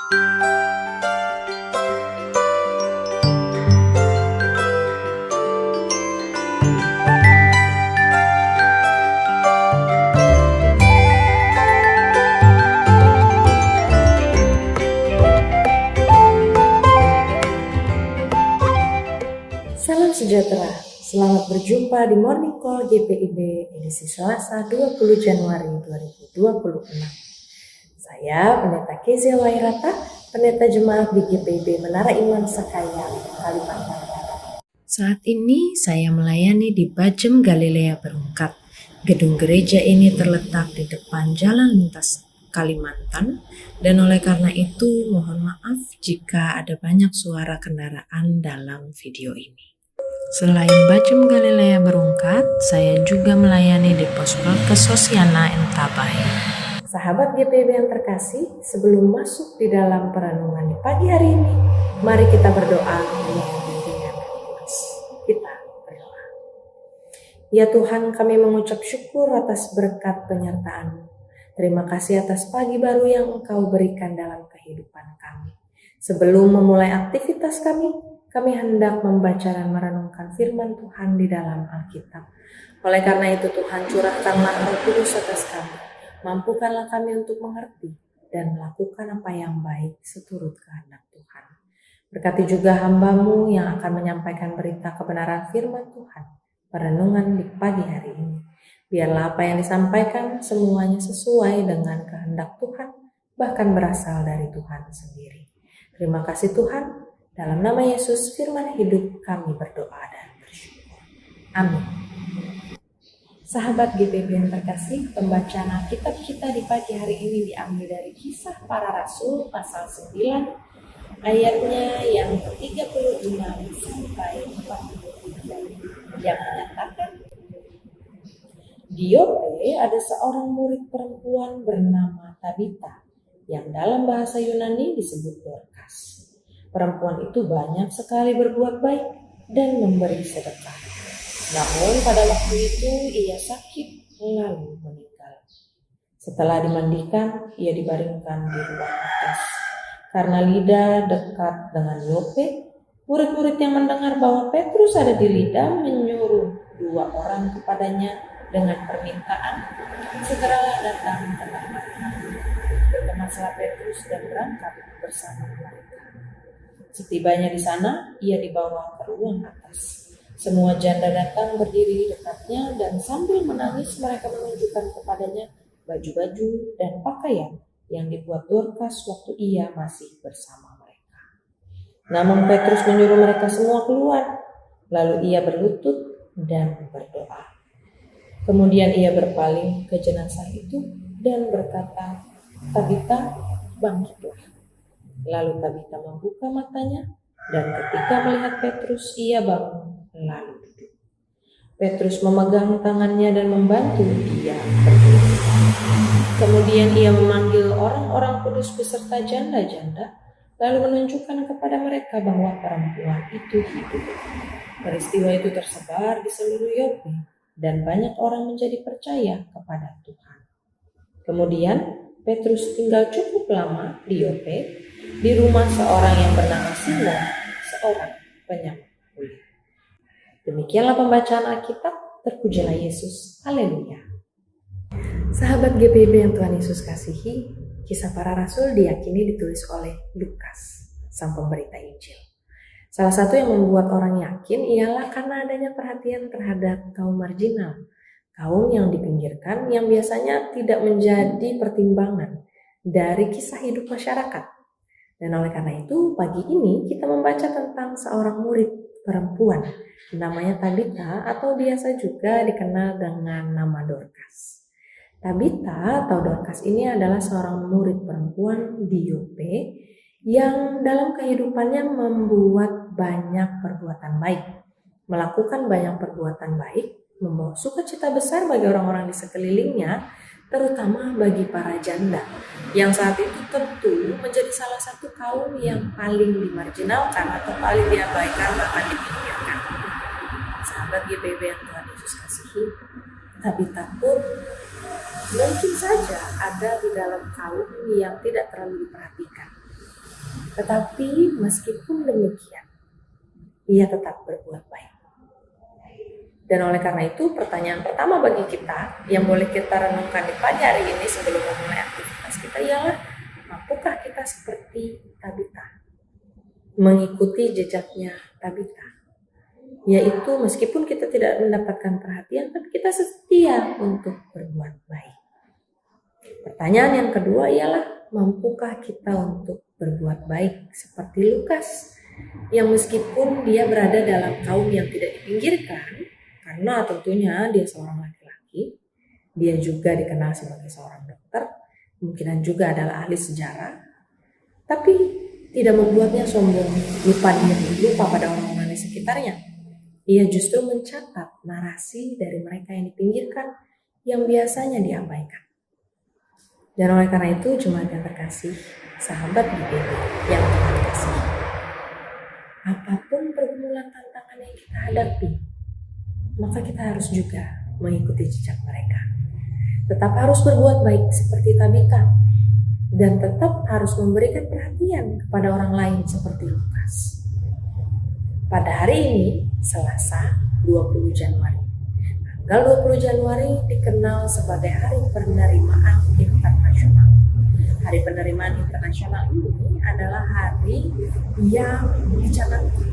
Salam sejahtera, selamat berjumpa di Morning Call GPIB edisi Selasa 20 Januari 2026. Saya Pendeta Kezia Wairata, Pendeta Jemaat di GPIB Menara Iman Sekaya, Kalimantan Barat. Saat ini saya melayani di Bajem Galilea Berungkat. Gedung gereja ini terletak di depan jalan lintas Kalimantan, dan oleh karena itu mohon maaf jika ada banyak suara kendaraan dalam video ini. Selain Bajem Galilea Berungkat, saya juga melayani di Pos Pelkes Hosiana Entabahe. Sahabat GPIB yang terkasih, sebelum masuk di dalam perenungan di pagi hari ini, mari kita berdoa dengan bimbingan Tuhan. Kita berdoa. Ya Tuhan, kami mengucap syukur atas berkat penyertaan-Mu. Terima kasih atas pagi baru yang Engkau berikan dalam kehidupan kami. Sebelum memulai aktivitas kami hendak membaca dan merenungkan firman Tuhan di dalam Alkitab. Oleh karena itu Tuhan, curahkanlah Roh Kudus atas kami. Mampukanlah kami untuk mengerti dan melakukan apa yang baik seturut kehendak Tuhan. Berkati juga hamba-Mu yang akan menyampaikan berita kebenaran firman Tuhan, perenungan di pagi hari ini. Biarlah apa yang disampaikan semuanya sesuai dengan kehendak Tuhan, bahkan berasal dari Tuhan sendiri. Terima kasih Tuhan. Dalam nama Yesus, firman hidup kami berdoa dan bersyukur. Amin. Sahabat GPIB yang terkasih, pembacaan Alkitab kita di pagi hari ini diambil dari Kisah Para Rasul pasal 9, ayatnya yang ke-36 sampai 43, yang menyatakan, di Yope ada seorang murid perempuan bernama Tabita, yang dalam bahasa Yunani disebut Dorcas. Perempuan itu banyak sekali berbuat baik dan memberi sedekah. Namun pada waktu itu ia sakit lalu meninggal. Setelah dimandikan, ia dibaringkan di ruang atas. Karena Lida dekat dengan Yope, murid-murid yang mendengar bahwa Petrus ada di Lida menyuruh 2 orang kepadanya dengan permintaan, segeralah datang ke tempat kami. Berkemaslah Petrus dan berangkat bersama mereka. Setibanya di sana, ia dibawa ke ruang atas. Semua janda datang berdiri di dekatnya dan sambil menangis mereka menunjukkan kepadanya baju-baju dan pakaian yang dibuat Dorcas waktu ia masih bersama mereka. Namun Petrus menyuruh mereka semua keluar, lalu ia berlutut dan berdoa. Kemudian ia berpaling ke jenazah itu dan berkata, "Tabita, bangkitlah." Lalu Tabita membuka matanya, dan ketika melihat Petrus, ia bangun lalu duduk. Petrus memegang tangannya dan membantu dia berdiri. Kemudian ia memanggil orang-orang kudus beserta janda-janda, lalu menunjukkan kepada mereka bahwa perempuan itu hidup. Peristiwa itu tersebar di seluruh Yope, dan banyak orang menjadi percaya kepada Tuhan. Kemudian Petrus tinggal cukup lama di Yope, di rumah seorang yang bernama Simon, seorang penyamak kulit. Demikianlah pembacaan Alkitab. Terpujilah Yesus. Haleluya. Sahabat GPIB yang Tuhan Yesus kasihi, Kisah Para Rasul diyakini ditulis oleh Lukas, sang pemberita Injil. Salah satu yang membuat orang yakin ialah karena adanya perhatian terhadap kaum marginal, kaum yang dipinggirkan yang biasanya tidak menjadi pertimbangan dari kisah hidup masyarakat. Dan oleh karena itu, pagi ini kita membaca tentang seorang murid perempuan, namanya Tabita atau biasa juga dikenal dengan nama Dorcas. Tabita atau Dorcas ini adalah seorang murid perempuan di Yope yang dalam kehidupannya membuat banyak perbuatan baik, melakukan banyak perbuatan baik, membawa sukacita besar bagi orang-orang di sekelilingnya, terutama bagi para janda yang saat itu tentu menjadi salah satu kaum yang paling dimarginalkan atau paling diabaikan bahkan dipinggirkan. Sahabat GPIB yang Tuhan Yesus kasihi, Tabita pun mungkin saja ada di dalam kaum yang tidak terlalu diperhatikan. Tetapi meskipun demikian, ia tetap berbuat baik. Dan oleh karena itu, pertanyaan pertama bagi kita yang boleh kita renungkan di pagi hari ini sebelum memulai aktivitas kita ialah, mampukah kita seperti Tabita, mengikuti jejaknya Tabita, yaitu meskipun kita tidak mendapatkan perhatian, tapi kita setia untuk berbuat baik. Pertanyaan yang kedua ialah, mampukah kita untuk berbuat baik seperti Lukas, yang meskipun dia berada dalam kaum yang tidak dipinggirkan, karena tentunya dia seorang laki-laki, dia juga dikenal sebagai seorang dokter, kemungkinan juga adalah ahli sejarah, tapi tidak membuatnya sombong, lupa diri, lupa pada orang-orang di sekitarnya. Ia justru mencatat narasi dari mereka yang dipinggirkan, yang biasanya diabaikan. Dan oleh karena itu, jemaat yang terkasih, sahabat GPB yang Tuhan kasih, apapun pergumulan tantangan yang kita hadapi, maka kita harus juga mengikuti jejak mereka. Tetap harus berbuat baik seperti Tabita, dan tetap harus memberikan perhatian kepada orang lain seperti Lukas. Pada hari ini, Selasa 20 Januari. Tanggal 20 Januari dikenal sebagai Hari Penerimaan Internasional. Hari Penerimaan Internasional ini adalah hari yang dicanangkan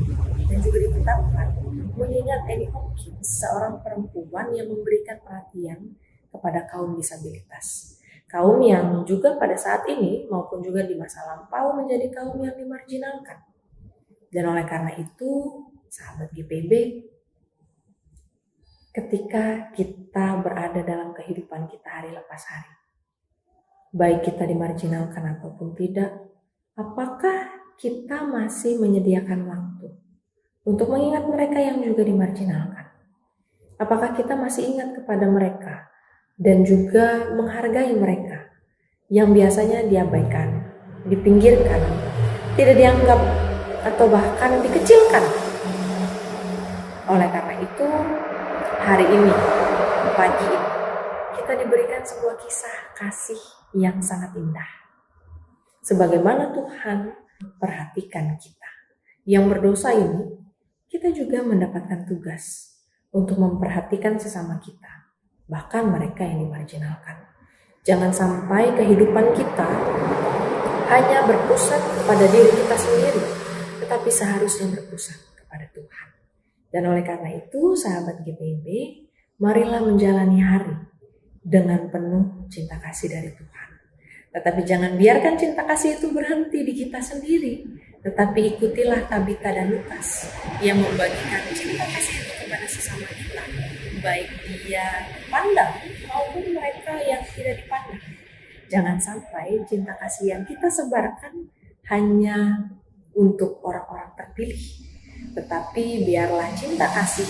dan juga ditetapkan mengingat Annie Hopkins, seorang perempuan yang memberikan perhatian kepada kaum disabilitas. Kaum yang juga pada saat ini maupun juga di masa lampau menjadi kaum yang dimarginalkan. Dan oleh karena itu, sahabat GPB, ketika kita berada dalam kehidupan kita hari lepas hari, baik kita dimarginalkan ataupun tidak, apakah kita masih menyediakan waktu untuk mengingat mereka yang juga dimarginalkan? Apakah kita masih ingat kepada mereka dan juga menghargai mereka yang biasanya diabaikan, dipinggirkan, tidak dianggap atau bahkan dikecilkan? Oleh karena itu, hari ini, pagi ini, kita diberikan sebuah kisah kasih yang sangat indah. Sebagaimana Tuhan perhatikan kita yang berdosa ini, kita juga mendapatkan tugas untuk memperhatikan sesama kita, bahkan mereka yang dimarginalkan. Jangan sampai kehidupan kita hanya berpusat pada diri kita sendiri, tetapi seharusnya berpusat kepada Tuhan. Dan oleh karena itu, sahabat GPB, marilah menjalani hari dengan penuh cinta kasih dari Tuhan. Tetapi jangan biarkan cinta kasih itu berhenti di kita sendiri, tetapi ikutilah Tabita dan Lukas yang membagikan cinta kasih itu kepada sesama kita, baik dia dipandang maupun mereka yang tidak dipandang. Jangan sampai cinta kasih yang kita sebarkan hanya untuk orang-orang terpilih, tetapi biarlah cinta kasih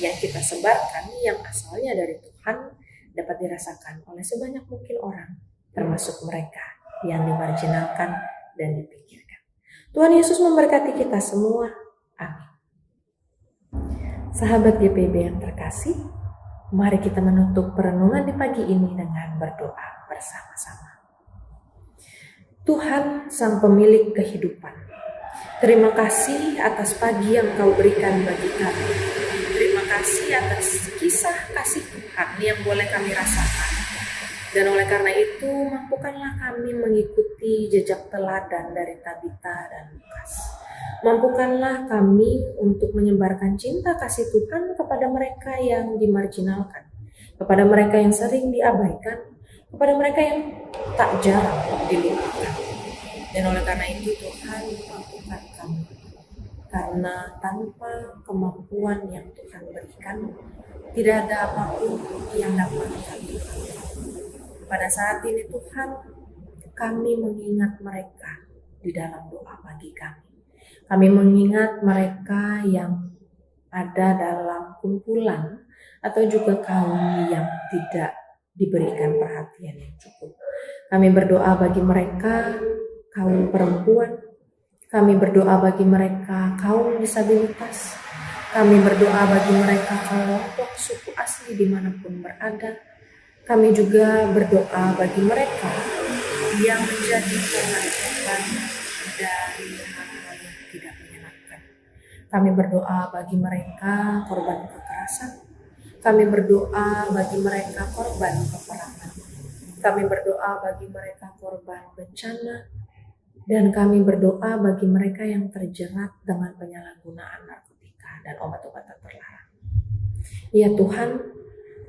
yang kita sebarkan yang asalnya dari Tuhan dapat dirasakan oleh sebanyak mungkin orang, termasuk mereka yang dimarginalkan dan dipinggirkan. Tuhan Yesus memberkati kita semua. Amin. Sahabat GPB yang terkasih, mari kita menutup perenungan di pagi ini dengan berdoa bersama-sama. Tuhan, Sang Pemilik kehidupan, terima kasih atas pagi yang Kau berikan bagi kami. Terima kasih atas kisah kasih Tuhan yang boleh kami rasakan. Dan oleh karena itu, mampukanlah kami mengikuti jejak teladan dari Tabita dan Lukas. Mampukanlah kami untuk menyebarkan cinta kasih Tuhan kepada mereka yang dimarginalkan, kepada mereka yang sering diabaikan, kepada mereka yang tak jarang dilupakan. Dan oleh karena itu, Tuhan, mampukan kami. Karena tanpa kemampuan yang Tuhan berikan, tidak ada apapun yang dapat kami lakukan. Pada saat ini Tuhan, kami mengingat mereka di dalam doa pagi kami. Kami mengingat mereka yang ada dalam kumpulan atau juga kaum yang tidak diberikan perhatian yang cukup. Kami berdoa bagi mereka kaum perempuan. Kami berdoa bagi mereka kaum disabilitas. Kami berdoa bagi mereka kelompok suku asli dimanapun berada. Kami juga berdoa bagi mereka yang menjadi korban dari Kami berdoa bagi mereka korban kekerasan. Kami berdoa bagi mereka korban peperangan. Kami berdoa bagi mereka korban bencana. Dan kami berdoa bagi mereka yang terjerat dengan penyalahgunaan narkotika dan obat-obatan terlarang. Ya Tuhan,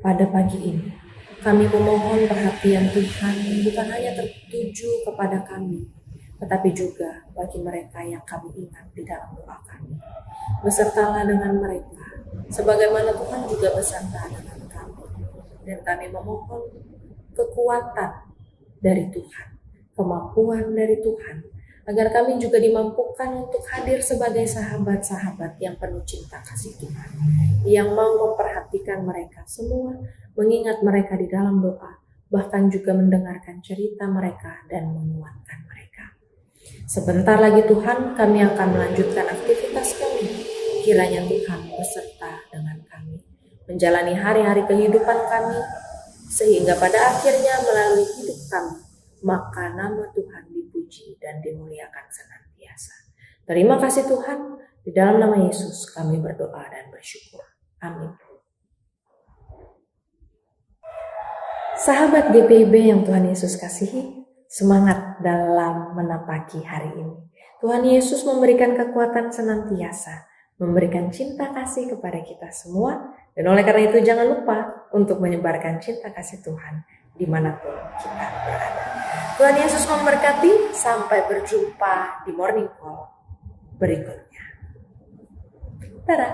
pada pagi ini kami memohon perhatian Tuhan bukan hanya tertuju kepada kami, tetapi juga bagi mereka yang kami ingat di dalam doa kami. Besertalah dengan mereka, sebagaimana Tuhan juga beserta dengan kami. Dan kami memohon kekuatan dari Tuhan, kemampuan dari Tuhan, agar kami juga dimampukan untuk hadir sebagai sahabat-sahabat yang penuh cinta kasih Tuhan, yang mau memperhatikan mereka semua, mengingat mereka di dalam doa, bahkan juga mendengarkan cerita mereka dan menguatkan mereka. Sebentar lagi Tuhan, kami akan melanjutkan aktivitas kami. Kiranya Tuhan beserta dengan kami, menjalani hari-hari kehidupan kami, sehingga pada akhirnya melalui hidup kami, maka nama Tuhan dipuji dan dimuliakan senantiasa. Terima kasih Tuhan, di dalam nama Yesus kami berdoa dan bersyukur. Amin. Sahabat GPIB yang Tuhan Yesus kasihi, semangat dalam menapaki hari ini. Tuhan Yesus memberikan kekuatan senantiasa, memberikan cinta kasih kepada kita semua, dan oleh karena itu jangan lupa untuk menyebarkan cinta kasih Tuhan dimanapun kita berada. Tuhan Yesus memberkati, sampai berjumpa di Morning Call berikutnya. Dadah.